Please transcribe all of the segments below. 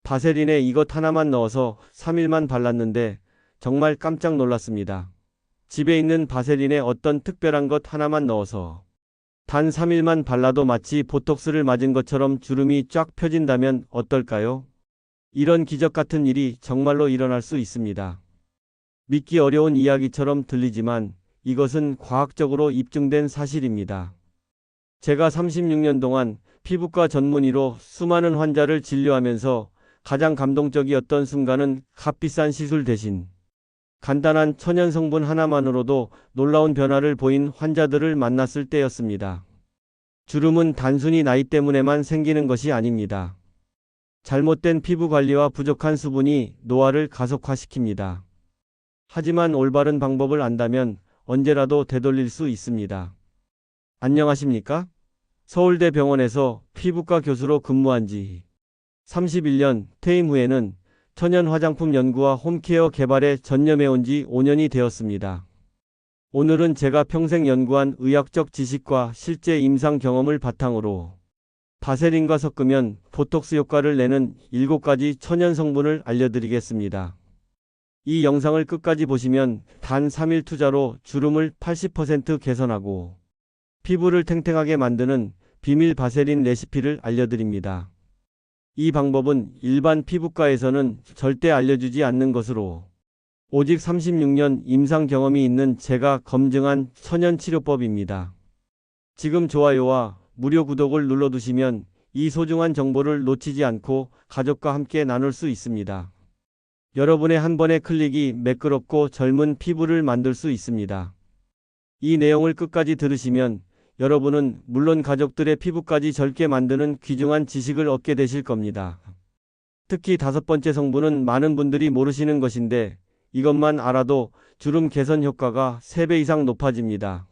바세린에 이것 하나만 넣어서 3일만 발랐는데 정말 깜짝 놀랐습니다. 집에 있는 바세린에 어떤 특별한 것 하나만 넣어서 단 3일만 발라도 마치 보톡스를 맞은 것처럼 주름이 쫙 펴진다면 어떨까요? 이런 기적 같은 일이 정말로 일어날 수 있습니다. 믿기 어려운 이야기처럼 들리지만 이것은 과학적으로 입증된 사실입니다. 제가 36년 동안 피부과 전문의로 수많은 환자를 진료하면서 가장 감동적이었던 순간은 값비싼 시술 대신 간단한 천연 성분 하나만으로도 놀라운 변화를 보인 환자들을 만났을 때였습니다. 주름은 단순히 나이 때문에만 생기는 것이 아닙니다. 잘못된 피부 관리와 부족한 수분이 노화를 가속화시킵니다. 하지만 올바른 방법을 안다면 언제라도 되돌릴 수 있습니다. 안녕하십니까? 서울대 병원에서 피부과 교수로 근무한 지 31년, 퇴임 후에는 천연 화장품 연구와 홈케어 개발에 전념해온 지 5년이 되었습니다. 오늘은 제가 평생 연구한 의학적 지식과 실제 임상 경험을 바탕으로 바세린과 섞으면 보톡스 효과를 내는 7가지 천연 성분을 알려드리겠습니다. 이 영상을 끝까지 보시면 단 3일 투자로 주름을 80% 개선하고 피부를 탱탱하게 만드는 비밀 바세린 레시피를 알려드립니다. 이 방법은 일반 피부과에서는 절대 알려주지 않는 것으로 오직 36년 임상 경험이 있는 제가 검증한 천연 치료법입니다. 지금 좋아요와 무료 구독을 눌러두시면 이 소중한 정보를 놓치지 않고 가족과 함께 나눌 수 있습니다. 여러분의 한 번의 클릭이 매끄럽고 젊은 피부를 만들 수 있습니다. 이 내용을 끝까지 들으시면 여러분은 물론 가족들의 피부까지 젊게 만드는 귀중한 지식을 얻게 되실 겁니다. 특히 5번째 성분은 많은 분들이 모르시는 것인데 이것만 알아도 주름 개선 효과가 3배 이상 높아집니다.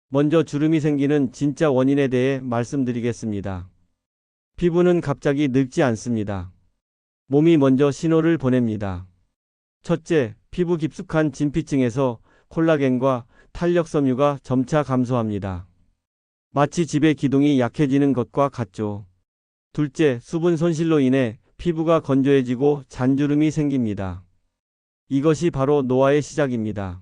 먼저 주름이 생기는 진짜 원인에 대해 말씀드리겠습니다. 피부는 갑자기 늙지 않습니다. 몸이 먼저 신호를 보냅니다. 첫째, 피부 깊숙한 진피층에서 콜라겐과 탄력 섬유가 점차 감소합니다. 마치 집의 기둥이 약해지는 것과 같죠. 둘째, 수분 손실로 인해 피부가 건조해지고 잔주름이 생깁니다. 이것이 바로 노화의 시작입니다.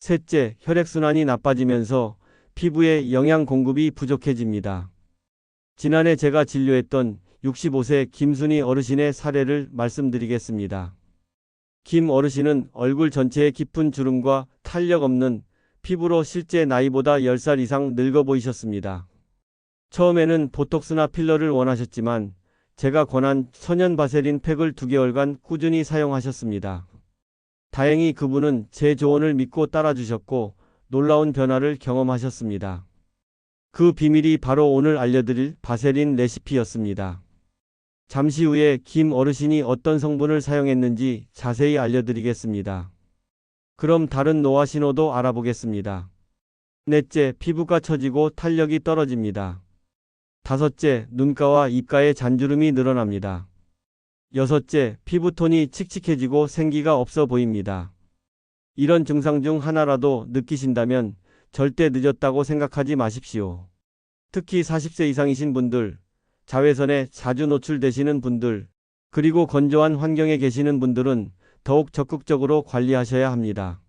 셋째, 혈액순환이 나빠지면서 피부에 영양 공급이 부족해집니다. 지난해 제가 진료했던 65세 김순희 어르신의 사례를 말씀드리겠습니다. 김 어르신은 얼굴 전체에 깊은 주름과 탄력 없는 피부로 실제 나이보다 10살 이상 늙어 보이셨습니다. 처음에는 보톡스나 필러를 원하셨지만 제가 권한 천연 바세린 팩을 2개월간 꾸준히 사용하셨습니다. 다행히 그분은 제 조언을 믿고 따라주셨고 놀라운 변화를 경험하셨습니다. 그 비밀이 바로 오늘 알려드릴 바세린 레시피였습니다. 잠시 후에 김 어르신이 어떤 성분을 사용했는지 자세히 알려드리겠습니다. 그럼 다른 노화 신호도 알아보겠습니다. 넷째, 피부가 처지고 탄력이 떨어집니다. 다섯째, 눈가와 입가에 잔주름이 늘어납니다. 여섯째, 피부톤이 칙칙해지고 생기가 없어 보입니다. 이런 증상 중 하나라도 느끼신다면 절대 늦었다고 생각하지 마십시오. 특히 40세 이상이신 분들, 자외선에 자주 노출되시는 분들, 그리고 건조한 환경에 계시는 분들은 더욱 적극적으로 관리하셔야 합니다.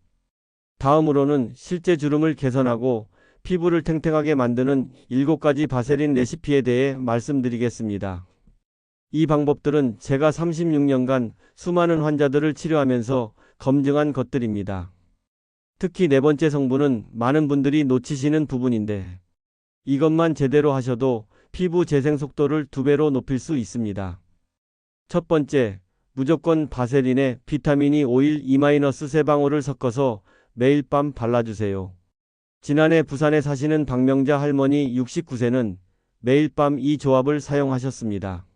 다음으로는 실제 주름을 개선하고 피부를 탱탱하게 만드는 7가지 바세린 레시피에 대해 말씀드리겠습니다. 이 방법들은 제가 36년간 수많은 환자들을 치료하면서 검증한 것들입니다. 특히 4번째 성분은 많은 분들이 놓치시는 부분인데 이것만 제대로 하셔도 피부 재생 속도를 2배로 높일 수 있습니다. 첫 번째, 무조건 바세린에 비타민이 오일 E-3방울을 섞어서 매일 밤 발라주세요. 지난해 부산에 사시는 박명자 할머니 69세는 매일 밤 이 조합을 사용하셨습니다.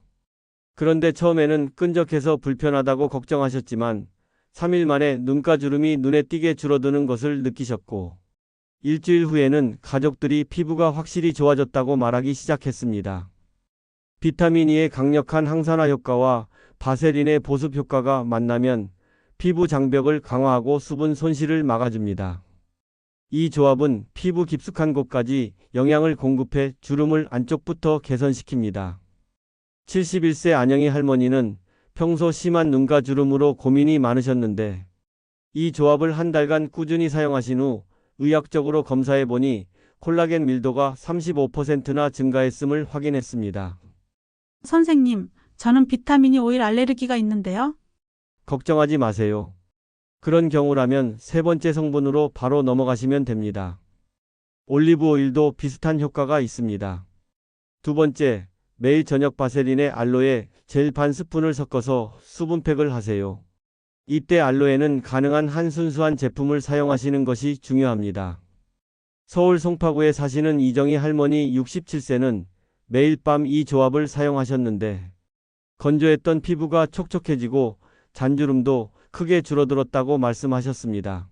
그런데 처음에는 끈적해서 불편하다고 걱정하셨지만 3일 만에 눈가 주름이 눈에 띄게 줄어드는 것을 느끼셨고 일주일 후에는 가족들이 피부가 확실히 좋아졌다고 말하기 시작했습니다. 비타민 E의 강력한 항산화 효과와 바세린의 보습 효과가 만나면 피부 장벽을 강화하고 수분 손실을 막아줍니다. 이 조합은 피부 깊숙한 곳까지 영양을 공급해 주름을 안쪽부터 개선시킵니다. 71세 안영희 할머니는 평소 심한 눈가 주름으로 고민이 많으셨는데 이 조합을 한 달간 꾸준히 사용하신 후 의학적으로 검사해 보니 콜라겐 밀도가 35%나 증가했음을 확인했습니다. 선생님, 저는 비타민이 오일 알레르기가 있는데요. 걱정하지 마세요. 그런 경우라면 세 번째 성분으로 바로 넘어가시면 됩니다. 올리브 오일도 비슷한 효과가 있습니다. 두 번째, 매일 저녁 바세린에 알로에 젤 반 스푼을 섞어서 수분팩을 하세요. 이때 알로에는 가능한 한 순수한 제품을 사용하시는 것이 중요합니다. 서울 송파구에 사시는 이정희 할머니 67세는 매일 밤 이 조합을 사용하셨는데 건조했던 피부가 촉촉해지고 잔주름도 크게 줄어들었다고 말씀하셨습니다.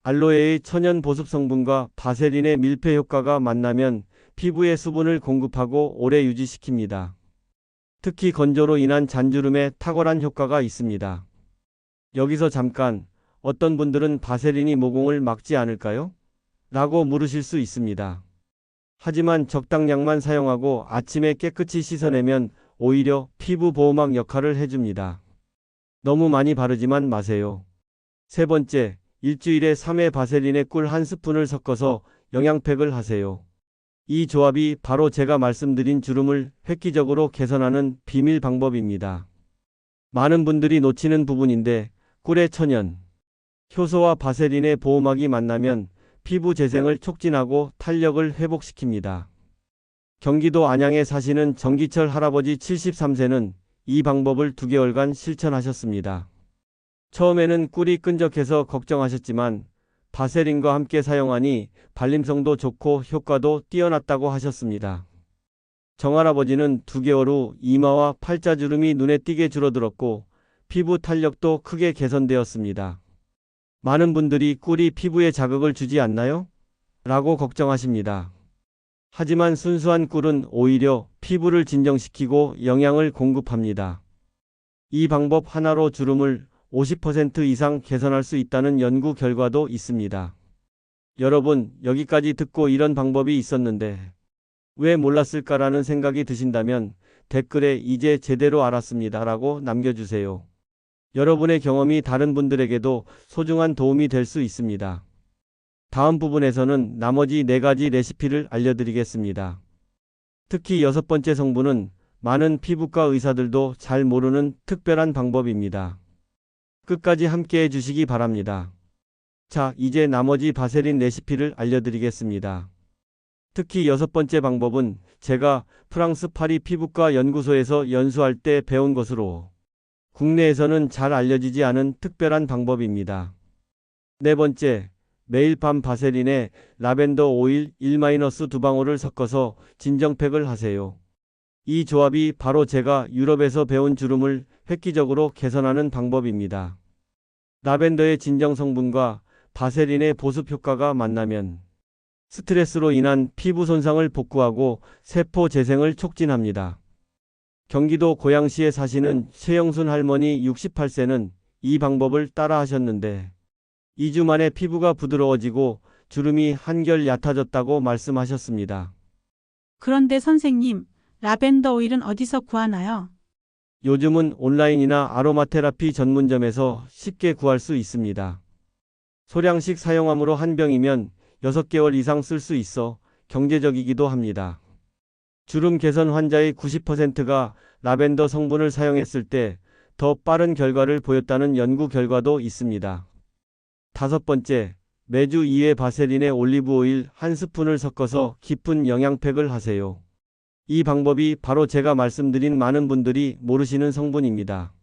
알로에의 천연 보습 성분과 바세린의 밀폐 효과가 만나면 피부에 수분을 공급하고 오래 유지시킵니다. 특히 건조로 인한 잔주름에 탁월한 효과가 있습니다. 여기서 잠깐, 어떤 분들은 바세린이 모공을 막지 않을까요? 라고 물으실 수 있습니다. 하지만 적당량만 사용하고 아침에 깨끗이 씻어내면 오히려 피부 보호막 역할을 해줍니다. 너무 많이 바르지만 마세요. 세 번째, 일주일에 3회 바세린에 꿀 한 스푼을 섞어서 영양팩을 하세요. 이 조합이 바로 제가 말씀드린 주름을 획기적으로 개선하는 비밀 방법입니다. 많은 분들이 놓치는 부분인데 꿀의 천연, 효소와 바세린의 보호막이 만나면 피부 재생을 촉진하고 탄력을 회복시킵니다. 경기도 안양에 사시는 정기철 할아버지 73세는 이 방법을 2개월간 실천하셨습니다. 처음에는 꿀이 끈적해서 걱정하셨지만 바세린과 함께 사용하니 발림성도 좋고 효과도 뛰어났다고 하셨습니다. 정할아버지는 2개월 후 이마와 팔자주름이 눈에 띄게 줄어들었고 피부 탄력도 크게 개선되었습니다. 많은 분들이 꿀이 피부에 자극을 주지 않나요? 라고 걱정하십니다. 하지만 순수한 꿀은 오히려 피부를 진정시키고 영양을 공급합니다. 이 방법 하나로 주름을 50% 이상 개선할 수 있다는 연구 결과도 있습니다. 여러분, 여기까지 듣고 이런 방법이 있었는데 왜 몰랐을까라는 생각이 드신다면 댓글에 이제 제대로 알았습니다 라고 남겨주세요. 여러분의 경험이 다른 분들에게도 소중한 도움이 될 수 있습니다. 다음 부분에서는 나머지 4가지 레시피를 알려드리겠습니다. 특히 6번째 성분은 많은 피부과 의사들도 잘 모르는 특별한 방법입니다. 끝까지 함께 해주시기 바랍니다. 자, 이제 나머지 바세린 레시피를 알려드리겠습니다. 특히 6번째 방법은 제가 프랑스 파리 피부과 연구소에서 연수할 때 배운 것으로 국내에서는 잘 알려지지 않은 특별한 방법입니다. 4번째, 매일 밤 바세린에 라벤더 오일 1-2방울을 섞어서 진정팩을 하세요. 이 조합이 바로 제가 유럽에서 배운 주름을 획기적으로 개선하는 방법입니다. 라벤더의 진정 성분과 바세린의 보습 효과가 만나면 스트레스로 인한 피부 손상을 복구하고 세포 재생을 촉진합니다. 경기도 고양시에 사시는 최영순 할머니 68세는 이 방법을 따라 하셨는데 2주 만에 피부가 부드러워지고 주름이 한결 얕아졌다고 말씀하셨습니다. 그런데 선생님, 라벤더 오일은 어디서 구하나요? 요즘은 온라인이나 아로마 테라피 전문점에서 쉽게 구할 수 있습니다. 소량씩 사용함으로 한 병이면 6개월 이상 쓸 수 있어 경제적이기도 합니다. 주름 개선 환자의 90%가 라벤더 성분을 사용했을 때 더 빠른 결과를 보였다는 연구 결과도 있습니다. 5번째, 매주 2회 바세린에 올리브 오일 한 스푼을 섞어서 깊은 영양팩을 하세요. 이 방법이 바로 제가 말씀드린 많은 분들이 모르시는 성분입니다.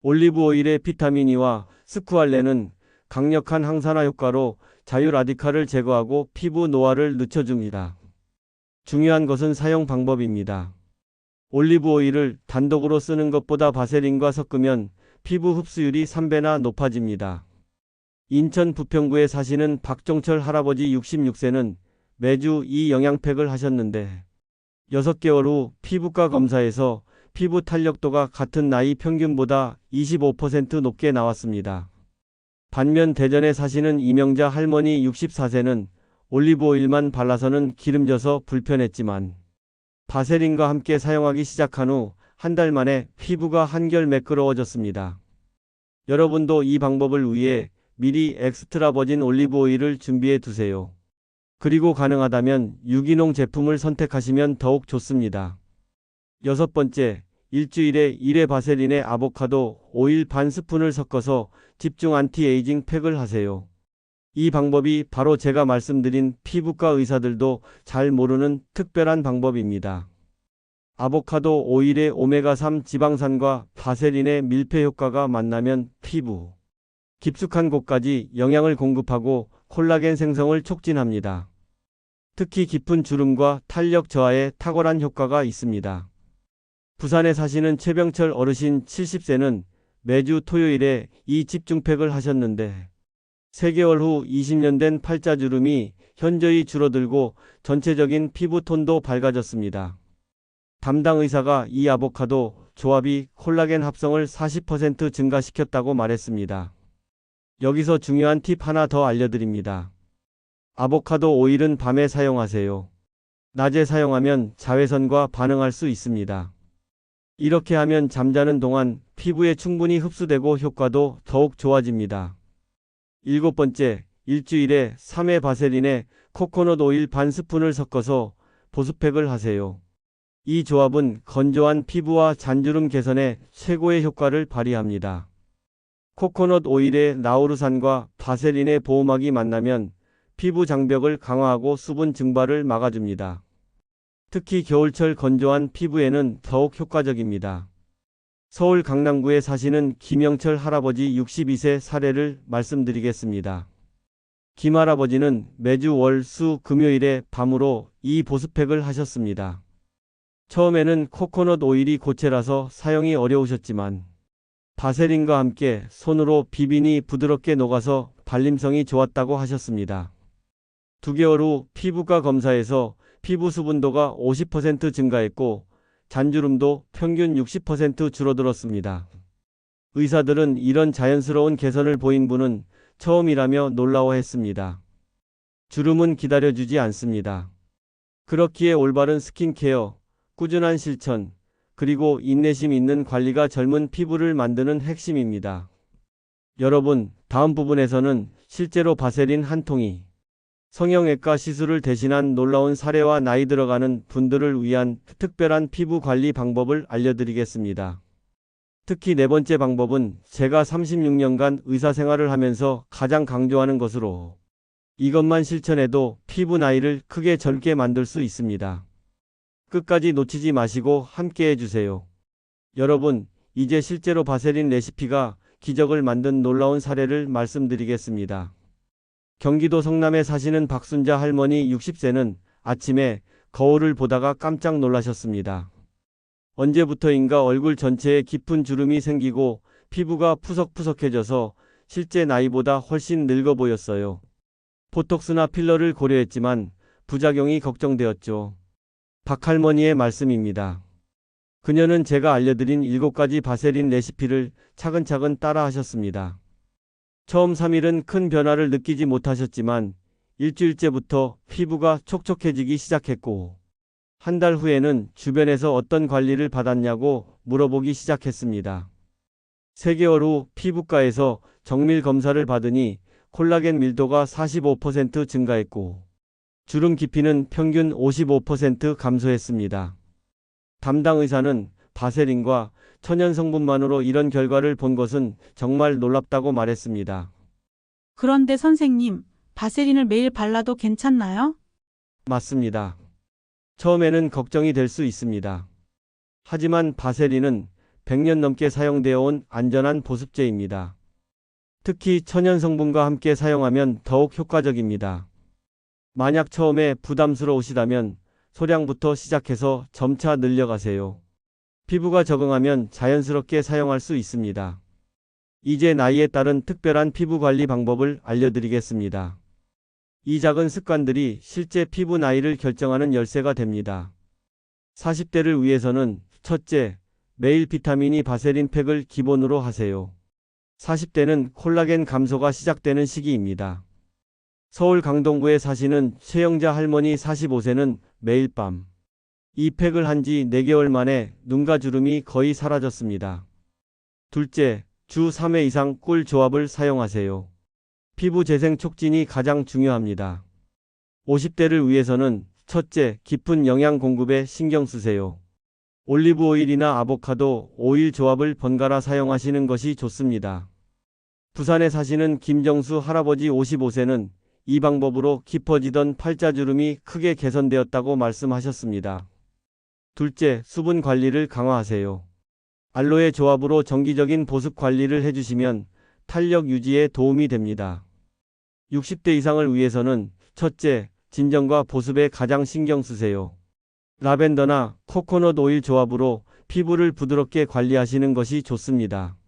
올리브 오일의 비타민 E와 스쿠알렌은 강력한 항산화 효과로 자유 라디칼을 제거하고 피부 노화를 늦춰줍니다. 중요한 것은 사용 방법입니다. 올리브 오일을 단독으로 쓰는 것보다 바세린과 섞으면 피부 흡수율이 3배나 높아집니다. 인천 부평구에 사시는 박종철 할아버지 66세는 매주 이 영양팩을 하셨는데 6개월 후 피부과 검사에서 피부 탄력도가 같은 나이 평균보다 25% 높게 나왔습니다. 반면 대전에 사시는 이명자 할머니 64세는 올리브 오일만 발라서는 기름져서 불편했지만 바세린과 함께 사용하기 시작한 후 한 달 만에 피부가 한결 매끄러워졌습니다. 여러분도 이 방법을 위해 미리 엑스트라 버진 올리브 오일을 준비해 두세요. 그리고 가능하다면 유기농 제품을 선택하시면 더욱 좋습니다. 여섯 번째, 일주일에 1회 바세린에 아보카도 오일 반 스푼을 섞어서 집중 안티에이징 팩을 하세요. 이 방법이 바로 제가 말씀드린 피부과 의사들도 잘 모르는 특별한 방법입니다. 아보카도 오일의 오메가3 지방산과 바세린의 밀폐 효과가 만나면 피부 깊숙한 곳까지 영양을 공급하고 콜라겐 생성을 촉진합니다. 특히 깊은 주름과 탄력 저하에 탁월한 효과가 있습니다. 부산에 사시는 최병철 어르신 70세는 매주 토요일에 이 집중팩을 하셨는데 3개월 후 20년 된 팔자주름이 현저히 줄어들고 전체적인 피부톤도 밝아졌습니다. 담당 의사가 이 아보카도 조합이 콜라겐 합성을 40% 증가시켰다고 말했습니다. 여기서 중요한 팁 하나 더 알려드립니다. 아보카도 오일은 밤에 사용하세요. 낮에 사용하면 자외선과 반응할 수 있습니다. 이렇게 하면 잠자는 동안 피부에 충분히 흡수되고 효과도 더욱 좋아집니다. 일곱 번째, 일주일에 3회 바세린에 코코넛 오일 반 스푼을 섞어서 보습팩을 하세요. 이 조합은 건조한 피부와 잔주름 개선에 최고의 효과를 발휘합니다. 코코넛 오일의 나우루산과 바세린의 보호막이 만나면 피부 장벽을 강화하고 수분 증발을 막아줍니다. 특히 겨울철 건조한 피부에는 더욱 효과적입니다. 서울 강남구에 사시는 김영철 할아버지 62세 사례를 말씀드리겠습니다. 김 할아버지는 매주 월, 수, 금요일에 밤으로 이 보습팩을 하셨습니다. 처음에는 코코넛 오일이 고체라서 사용이 어려우셨지만 바세린과 함께 손으로 비비니 부드럽게 녹아서 발림성이 좋았다고 하셨습니다. 2개월 후 피부과 검사에서 피부 수분도가 50% 증가했고 잔주름도 평균 60% 줄어들었습니다. 의사들은 이런 자연스러운 개선을 보인 분은 처음이라며 놀라워했습니다. 주름은 기다려주지 않습니다. 그렇기에 올바른 스킨케어, 꾸준한 실천, 그리고 인내심 있는 관리가 젊은 피부를 만드는 핵심입니다. 여러분, 다음 부분에서는 실제로 바세린 한 통이 성형외과 시술을 대신한 놀라운 사례와 나이 들어가는 분들을 위한 특별한 피부 관리 방법을 알려드리겠습니다. 특히 네 번째 방법은 제가 36년간 의사 생활을 하면서 가장 강조하는 것으로 이것만 실천해도 피부 나이를 크게 젊게 만들 수 있습니다. 끝까지 놓치지 마시고 함께 해주세요. 여러분, 이제 실제로 바세린 레시피가 기적을 만든 놀라운 사례를 말씀드리겠습니다. 경기도 성남에 사시는 박순자 할머니 60세는 아침에 거울을 보다가 깜짝 놀라셨습니다. 언제부터인가 얼굴 전체에 깊은 주름이 생기고 피부가 푸석푸석해져서 실제 나이보다 훨씬 늙어 보였어요. 보톡스나 필러를 고려했지만 부작용이 걱정되었죠. 박 할머니의 말씀입니다. 그녀는 제가 알려드린 7가지 바세린 레시피를 차근차근 따라 하셨습니다. 처음 3일은 큰 변화를 느끼지 못하셨지만 일주일째부터 피부가 촉촉해지기 시작했고 한 달 후에는 주변에서 어떤 관리를 받았냐고 물어보기 시작했습니다. 3개월 후 피부과에서 정밀 검사를 받으니 콜라겐 밀도가 45% 증가했고 주름 깊이는 평균 55% 감소했습니다. 담당 의사는 바세린과 천연 성분만으로 이런 결과를 본 것은 정말 놀랍다고 말했습니다. 그런데 선생님, 바세린을 매일 발라도 괜찮나요? 맞습니다. 처음에는 걱정이 될 수 있습니다. 하지만 바세린은 100년 넘게 사용되어 온 안전한 보습제입니다. 특히 천연 성분과 함께 사용하면 더욱 효과적입니다. 만약 처음에 부담스러우시다면 소량부터 시작해서 점차 늘려가세요. 피부가 적응하면 자연스럽게 사용할 수 있습니다. 이제 나이에 따른 특별한 피부 관리 방법을 알려드리겠습니다. 이 작은 습관들이 실제 피부 나이를 결정하는 열쇠가 됩니다. 40대를 위해서는 첫째, 매일 비타민이 바세린 팩을 기본으로 하세요. 40대는 콜라겐 감소가 시작되는 시기입니다. 서울 강동구에 사시는 최영자 할머니 45세는 매일 밤 이 팩을 한 지 4개월 만에 눈가 주름이 거의 사라졌습니다. 둘째, 주 3회 이상 꿀 조합을 사용하세요. 피부 재생 촉진이 가장 중요합니다. 50대를 위해서는 첫째, 깊은 영양 공급에 신경 쓰세요. 올리브 오일이나 아보카도 오일 조합을 번갈아 사용하시는 것이 좋습니다. 부산에 사시는 김정수 할아버지 55세는 이 방법으로 깊어지던 팔자주름이 크게 개선되었다고 말씀하셨습니다. 둘째, 수분 관리를 강화하세요. 알로에 조합으로 정기적인 보습 관리를 해주시면 탄력 유지에 도움이 됩니다. 60대 이상을 위해서는 첫째, 진정과 보습에 가장 신경 쓰세요. 라벤더나 코코넛 오일 조합으로 피부를 부드럽게 관리하시는 것이 좋습니다.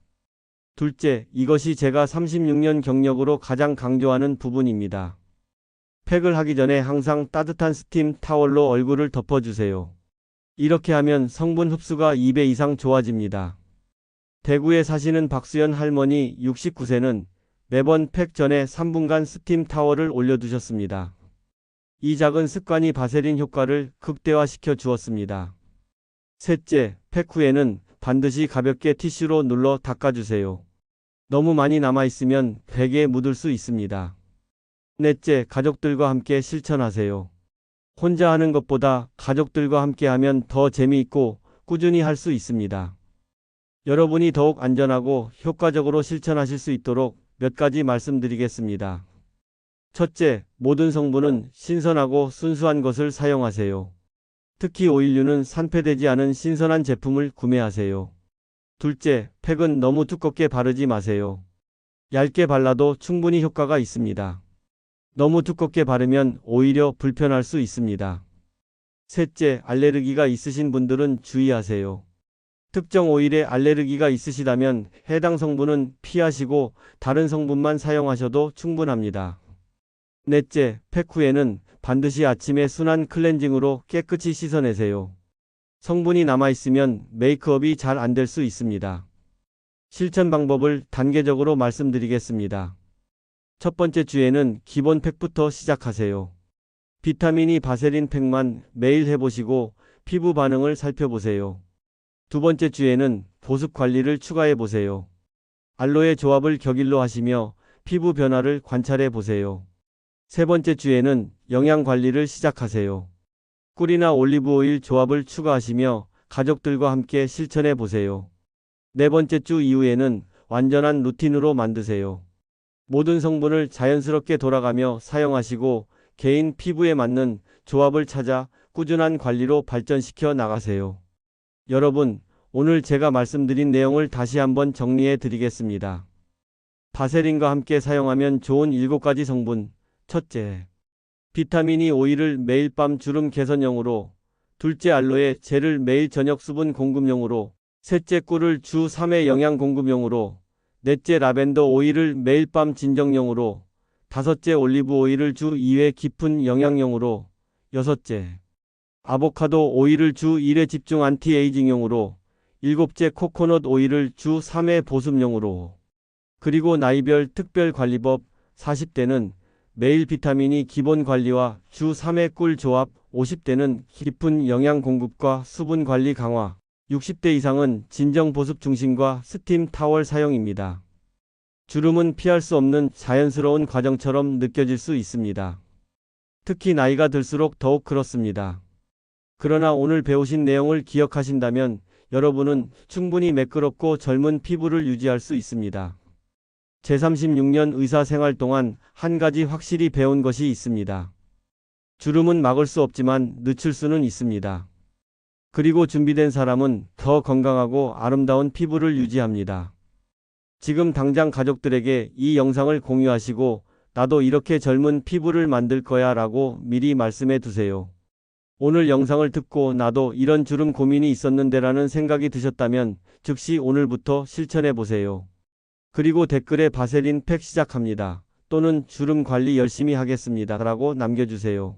둘째, 이것이 제가 36년 경력으로 가장 강조하는 부분입니다. 팩을 하기 전에 항상 따뜻한 스팀 타월로 얼굴을 덮어주세요. 이렇게 하면 성분 흡수가 2배 이상 좋아집니다. 대구에 사시는 박수연 할머니 69세는 매번 팩 전에 3분간 스팀 타월을 올려두셨습니다. 이 작은 습관이 바세린 효과를 극대화시켜 주었습니다. 셋째, 팩 후에는 반드시 가볍게 티슈로 눌러 닦아주세요. 너무 많이 남아있으면 베개에 묻을 수 있습니다. 넷째, 가족들과 함께 실천하세요. 혼자 하는 것보다 가족들과 함께 하면 더 재미있고 꾸준히 할 수 있습니다. 여러분이 더욱 안전하고 효과적으로 실천하실 수 있도록 몇 가지 말씀드리겠습니다. 첫째, 모든 성분은 신선하고 순수한 것을 사용하세요. 특히 오일류는 산패되지 않은 신선한 제품을 구매하세요. 둘째, 팩은 너무 두껍게 바르지 마세요. 얇게 발라도 충분히 효과가 있습니다. 너무 두껍게 바르면 오히려 불편할 수 있습니다. 셋째, 알레르기가 있으신 분들은 주의하세요. 특정 오일에 알레르기가 있으시다면 해당 성분은 피하시고 다른 성분만 사용하셔도 충분합니다. 넷째, 팩 후에는 반드시 아침에 순한 클렌징으로 깨끗이 씻어내세요. 성분이 남아있으면 메이크업이 잘 안 될 수 있습니다. 실천 방법을 단계적으로 말씀드리겠습니다. 첫 번째 주에는 기본 팩부터 시작하세요. 비타민이 바세린 팩만 매일 해보시고 피부 반응을 살펴보세요. 두 번째 주에는 보습 관리를 추가해 보세요. 알로에 조합을 격일로 하시며 피부 변화를 관찰해 보세요. 세 번째 주에는 영양 관리를 시작하세요. 꿀이나 올리브 오일 조합을 추가하시며 가족들과 함께 실천해 보세요. 네 번째 주 이후에는 완전한 루틴으로 만드세요. 모든 성분을 자연스럽게 돌아가며 사용하시고 개인 피부에 맞는 조합을 찾아 꾸준한 관리로 발전시켜 나가세요. 여러분, 오늘 제가 말씀드린 내용을 다시 한번 정리해 드리겠습니다. 바세린과 함께 사용하면 좋은 7가지 성분. 첫째, 비타민이 오일을 매일 밤 주름 개선용으로. 둘째, 알로에 젤을 매일 저녁 수분 공급용으로. 셋째, 꿀을 주 3회 영양 공급용으로. 넷째, 라벤더 오일을 매일 밤 진정용으로. 다섯째, 올리브 오일을 주 2회 깊은 영양용으로. 여섯째, 아보카도 오일을 주 1회 집중 안티에이징용으로. 일곱째, 코코넛 오일을 주 3회 보습용으로. 그리고 나이별 특별 관리법. 40대는 매일 비타민이 기본 관리와 주 3회 꿀 조합. 50대는 깊은 영양 공급과 수분 관리 강화. 60대 이상은 진정 보습 중심과 스팀 타월 사용입니다. 주름은 피할 수 없는 자연스러운 과정처럼 느껴질 수 있습니다. 특히 나이가 들수록 더욱 그렇습니다. 그러나 오늘 배우신 내용을 기억하신다면 여러분은 충분히 매끄럽고 젊은 피부를 유지할 수 있습니다. 제 36년 의사 생활 동안 한 가지 확실히 배운 것이 있습니다. 주름은 막을 수 없지만 늦출 수는 있습니다. 그리고 준비된 사람은 더 건강하고 아름다운 피부를 유지합니다. 지금 당장 가족들에게 이 영상을 공유하시고 나도 이렇게 젊은 피부를 만들 거야 라고 미리 말씀해 두세요. 오늘 영상을 듣고 나도 이런 주름 고민이 있었는데 라는 생각이 드셨다면 즉시 오늘부터 실천해 보세요. 그리고 댓글에 바세린 팩 시작합니다. 또는 주름 관리 열심히 하겠습니다 라고 남겨주세요.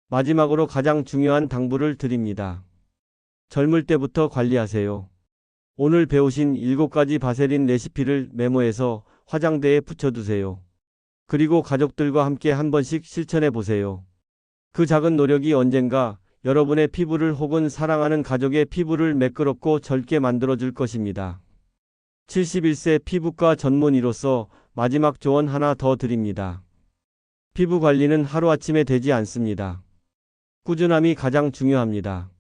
마지막으로 가장 중요한 당부를 드립니다. 젊을 때부터 관리하세요. 오늘 배우신 7가지 바세린 레시피를 메모해서 화장대에 붙여두세요. 그리고 가족들과 함께 한 번씩 실천해 보세요. 그 작은 노력이 언젠가 여러분의 피부를 혹은 사랑하는 가족의 피부를 매끄럽고 젊게 만들어줄 것입니다. 71세 피부과 전문의로서 마지막 조언 하나 더 드립니다. 피부 관리는 하루아침에 되지 않습니다. 꾸준함이 가장 중요합니다.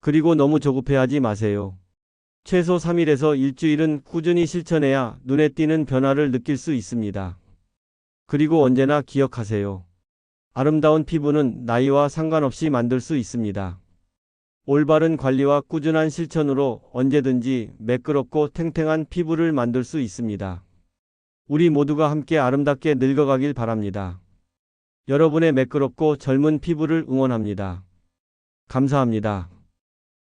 그리고 너무 조급해하지 마세요. 최소 3일에서 일주일은 꾸준히 실천해야 눈에 띄는 변화를 느낄 수 있습니다. 그리고 언제나 기억하세요. 아름다운 피부는 나이와 상관없이 만들 수 있습니다. 올바른 관리와 꾸준한 실천으로 언제든지 매끄럽고 탱탱한 피부를 만들 수 있습니다. 우리 모두가 함께 아름답게 늙어가길 바랍니다. 여러분의 매끄럽고 젊은 피부를 응원합니다. 감사합니다.